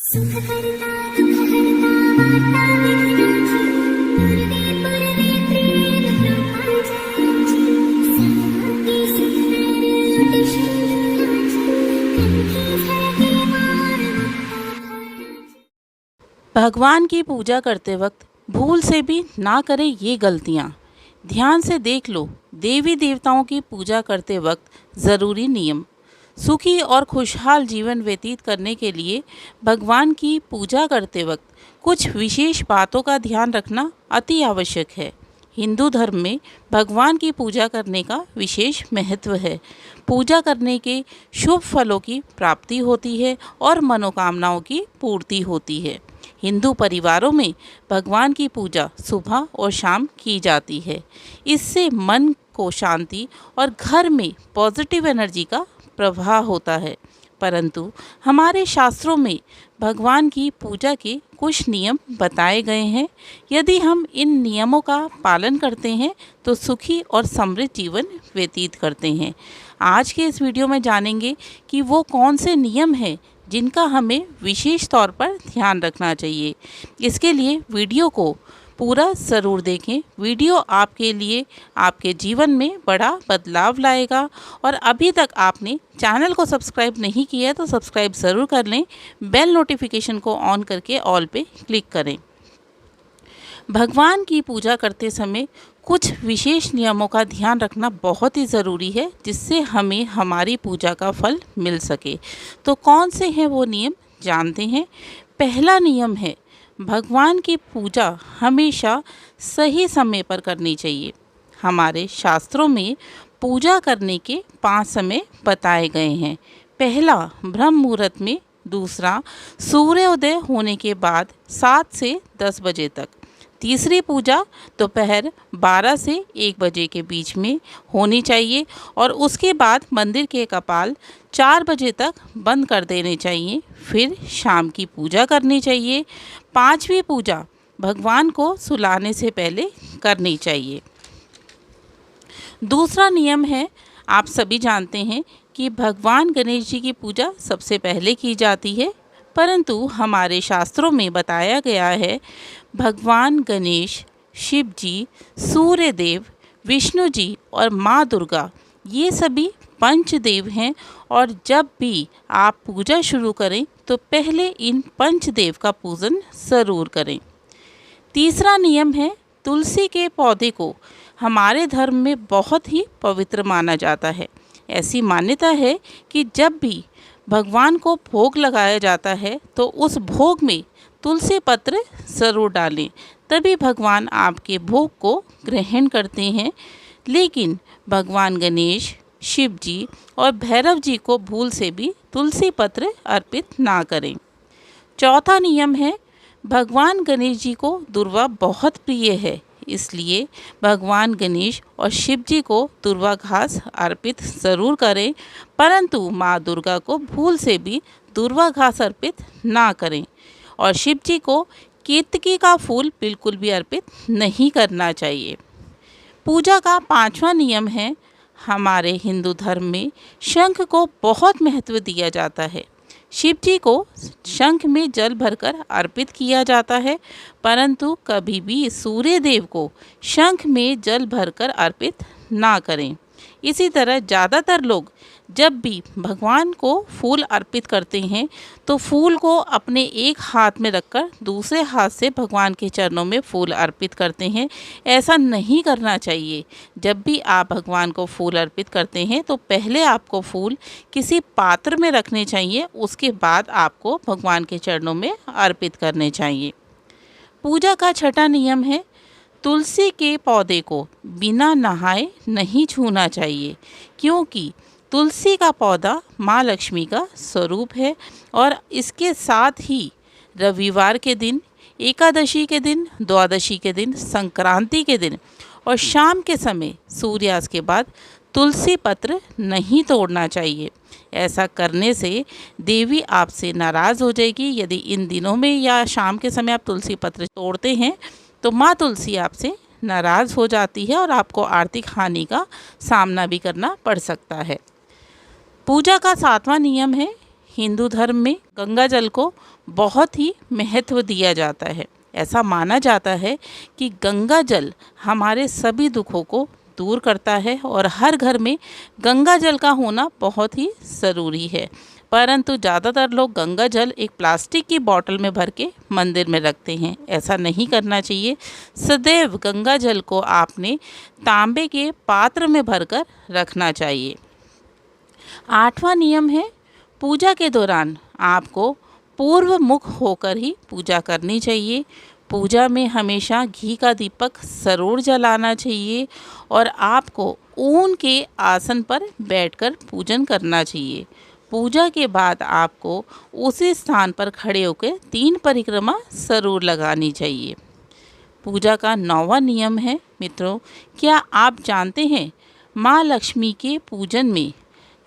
सुख करता दुख हरता वार्ता विघ्नाची पूर्वे पूर्वे प्रेम ब्रह्मा जयाची सर्वांगी सुंदर अति सुंदराची कंठी झळके मार भगवान की पूजा करते वक्त भूल से भी ना करें ये गलतियाँ। ध्यान से देख लो देवी देवताओं की पूजा करते वक्त ज़रूरी नियम। सुखी और खुशहाल जीवन व्यतीत करने के लिए भगवान की पूजा करते वक्त कुछ विशेष बातों का ध्यान रखना अति आवश्यक है। हिंदू धर्म में भगवान की पूजा करने का विशेष महत्व है। पूजा करने के शुभ फलों की प्राप्ति होती है और मनोकामनाओं की पूर्ति होती है। हिंदू परिवारों में भगवान की पूजा सुबह और शाम की जाती है। इससे मन को शांति और घर में पॉजिटिव एनर्जी का प्रवाह होता है। परंतु हमारे शास्त्रों में भगवान की पूजा के कुछ नियम बताए गए हैं। यदि हम इन नियमों का पालन करते हैं तो सुखी और समृद्ध जीवन व्यतीत करते हैं। आज के इस वीडियो में जानेंगे कि वो कौन से नियम हैं जिनका हमें विशेष तौर पर ध्यान रखना चाहिए। इसके लिए वीडियो को पूरा ज़रूर देखें। वीडियो आपके लिए आपके जीवन में बड़ा बदलाव लाएगा। और अभी तक आपने चैनल को सब्सक्राइब नहीं किया है तो सब्सक्राइब ज़रूर कर लें। बेल नोटिफिकेशन को ऑन करके ऑल पे क्लिक करें। भगवान की पूजा करते समय कुछ विशेष नियमों का ध्यान रखना बहुत ही ज़रूरी है, जिससे हमें हमारी पूजा का फल मिल सके। तो कौन से हैं वो नियम जानते हैं। पहला नियम है भगवान की पूजा हमेशा सही समय पर करनी चाहिए। हमारे शास्त्रों में पूजा करने के 5 समय बताए गए हैं। पहला ब्रह्म मुहूर्त में, दूसरा सूर्योदय होने के बाद 7 से 10 बजे तक, तीसरी पूजा दोपहर 12 से 1 बजे के बीच में होनी चाहिए और उसके बाद मंदिर के कपाल 4 बजे तक बंद कर देने चाहिए। फिर शाम की पूजा करनी चाहिए। 5वीं पूजा भगवान को सुलाने से पहले करनी चाहिए। दूसरा नियम है, आप सभी जानते हैं कि भगवान गणेश जी की पूजा सबसे पहले की जाती है, परंतु हमारे शास्त्रों में बताया गया है भगवान गणेश, शिव जी, सूर्य देव, विष्णु जी और माँ दुर्गा ये सभी पंचदेव हैं और जब भी आप पूजा शुरू करें तो पहले इन पंचदेव का पूजन ज़रूर करें। तीसरा नियम है तुलसी के पौधे को हमारे धर्म में बहुत ही पवित्र माना जाता है। ऐसी मान्यता है कि जब भी भगवान को भोग लगाया जाता है तो उस भोग में तुलसी पत्र ज़रूर डालें, तभी भगवान आपके भोग को ग्रहण करते हैं। लेकिन भगवान गणेश, शिव जी और भैरव जी को भूल से भी तुलसी पत्र अर्पित ना करें। चौथा नियम है भगवान गणेश जी को दुर्वा बहुत प्रिय है, इसलिए भगवान गणेश और शिव जी को दुर्वा घास अर्पित ज़रूर करें, परंतु माँ दुर्गा को भूल से भी दुर्वा घास अर्पित ना करें। और शिव जी को केतकी का फूल बिल्कुल भी अर्पित नहीं करना चाहिए। पूजा का 5वां नियम है, हमारे हिंदू धर्म में शंख को बहुत महत्व दिया जाता है। शिव जी को शंख में जल भरकर अर्पित किया जाता है, परंतु कभी भी सूर्य देव को शंख में जल भरकर अर्पित ना करें। इसी तरह ज़्यादातर लोग जब भी भगवान को फूल अर्पित करते हैं तो फूल को अपने एक हाथ में रखकर दूसरे हाथ से भगवान के चरणों में फूल अर्पित करते हैं। ऐसा नहीं करना चाहिए। जब भी आप भगवान को फूल अर्पित करते हैं तो पहले आपको फूल किसी पात्र में रखने चाहिए, उसके बाद आपको भगवान के चरणों में अर्पित करने चाहिए। पूजा का 6वां नियम है तुलसी के पौधे को बिना नहाए नहीं छूना चाहिए, क्योंकि तुलसी का पौधा माँ लक्ष्मी का स्वरूप है और इसके साथ ही रविवार के दिन, एकादशी के दिन, द्वादशी के दिन, संक्रांति के दिन और शाम के समय सूर्यास्त के बाद तुलसी पत्र नहीं तोड़ना चाहिए। ऐसा करने से देवी आपसे नाराज़ हो जाएगी। यदि इन दिनों में या शाम के समय आप तुलसी पत्र तोड़ते हैं तो माँ तुलसी आपसे नाराज़ हो जाती है और आपको आर्थिक हानि का सामना भी करना पड़ सकता है। पूजा का 7वां नियम है हिंदू धर्म में गंगा जल को बहुत ही महत्व दिया जाता है। ऐसा माना जाता है कि गंगा जल हमारे सभी दुखों को दूर करता है और हर घर में गंगा जल का होना बहुत ही ज़रूरी है। परंतु ज़्यादातर लोग गंगा जल एक प्लास्टिक की बोतल में भर के मंदिर में रखते हैं। ऐसा नहीं करना चाहिए। सदैव गंगा जल को आपने तांबे के पात्र में भरकर रखना चाहिए। 8वां नियम है, पूजा के दौरान आपको पूर्व मुख होकर ही पूजा करनी चाहिए। पूजा में हमेशा घी का दीपक ज़रूर जलाना चाहिए और आपको ऊन के आसन पर बैठकर पूजन करना चाहिए। पूजा के बाद आपको उसी स्थान पर खड़े होकर 3 परिक्रमा ज़रूर लगानी चाहिए। पूजा का 9वां नियम है मित्रों, क्या आप जानते हैं माँ लक्ष्मी के पूजन में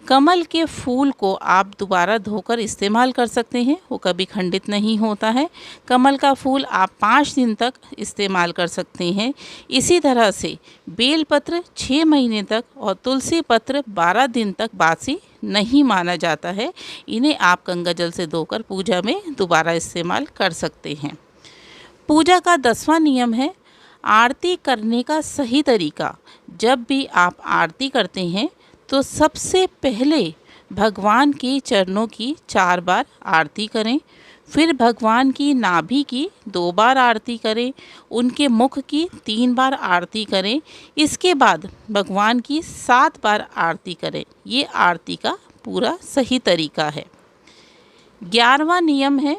कमल के फूल को आप दोबारा धोकर इस्तेमाल कर सकते हैं, वो कभी खंडित नहीं होता है। कमल का फूल आप 5 दिन तक इस्तेमाल कर सकते हैं। इसी तरह से बेलपत्र 6 महीने तक और तुलसी पत्र 12 दिन तक बासी नहीं माना जाता है। इन्हें आप गंगा जल से धोकर पूजा में दोबारा इस्तेमाल कर सकते हैं। पूजा का 10वां नियम है, आरती करने का सही तरीका। जब भी आप आरती करते हैं तो सबसे पहले भगवान के चरणों की 4 बार आरती करें, फिर भगवान की नाभि की 2 बार आरती करें, उनके मुख की 3 बार आरती करें, इसके बाद भगवान की 7 बार आरती करें। ये आरती का पूरा सही तरीका है। 11वां नियम है,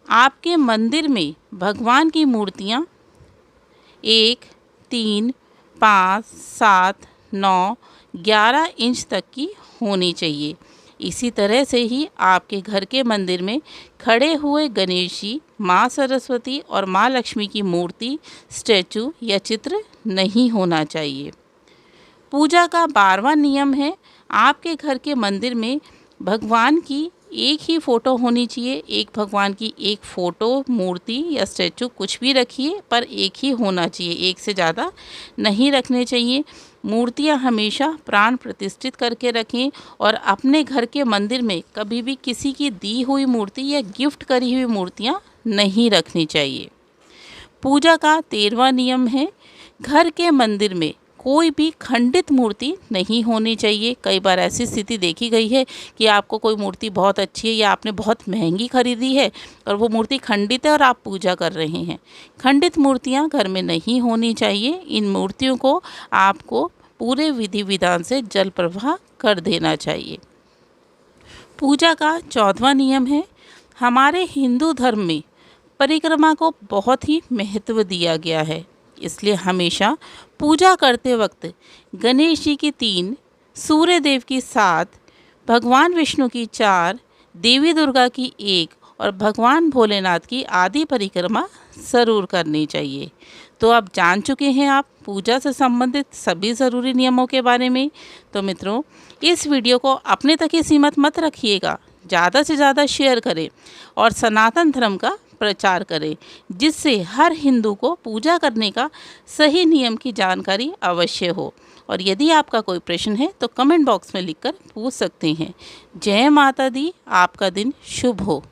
आपके मंदिर में भगवान की मूर्तियाँ 1, 3, 5, 7, 9, 11 इंच तक की होनी चाहिए। इसी तरह से ही आपके घर के मंदिर में खड़े हुए गणेश जी, माँ सरस्वती और माँ लक्ष्मी की मूर्ति, स्टैचू या चित्र नहीं होना चाहिए। पूजा का 12वां नियम है, आपके घर के मंदिर में भगवान की एक ही फ़ोटो होनी चाहिए। एक भगवान की एक फ़ोटो, मूर्ति या स्टैचू कुछ भी रखिए, पर एक ही होना चाहिए, एक से ज़्यादा नहीं रखने चाहिए। मूर्तियाँ हमेशा प्राण प्रतिष्ठित करके रखें और अपने घर के मंदिर में कभी भी किसी की दी हुई मूर्ति या गिफ्ट करी हुई मूर्तियाँ नहीं रखनी चाहिए। पूजा का 13वां नियम है, घर के मंदिर में कोई भी खंडित मूर्ति नहीं होनी चाहिए। कई बार ऐसी स्थिति देखी गई है कि आपको कोई मूर्ति बहुत अच्छी है या आपने बहुत महंगी खरीदी है और वो मूर्ति खंडित है और आप पूजा कर रहे हैं। खंडित मूर्तियां घर में नहीं होनी चाहिए। इन मूर्तियों को आपको पूरे विधि विधान से जल प्रवाह कर देना चाहिए। पूजा का 14वां नियम है, हमारे हिंदू धर्म में परिक्रमा को बहुत ही महत्व दिया गया है, इसलिए हमेशा पूजा करते वक्त गणेश जी की 3, सूर्य देव की 7, भगवान विष्णु की 4, देवी दुर्गा की 1 और भगवान भोलेनाथ की आदि परिक्रमा ज़रूर करनी चाहिए। तो अब जान चुके हैं आप पूजा से संबंधित सभी ज़रूरी नियमों के बारे में। तो मित्रों, इस वीडियो को अपने तक ही सीमित मत रखिएगा, ज़्यादा से ज़्यादा शेयर करें और सनातन धर्म का प्रचार करें, जिससे हर हिंदू को पूजा करने का सही नियम की जानकारी अवश्य हो। और यदि आपका कोई प्रश्न है तो कमेंट बॉक्स में लिखकर पूछ सकते हैं। जय माता दी, आपका दिन शुभ हो।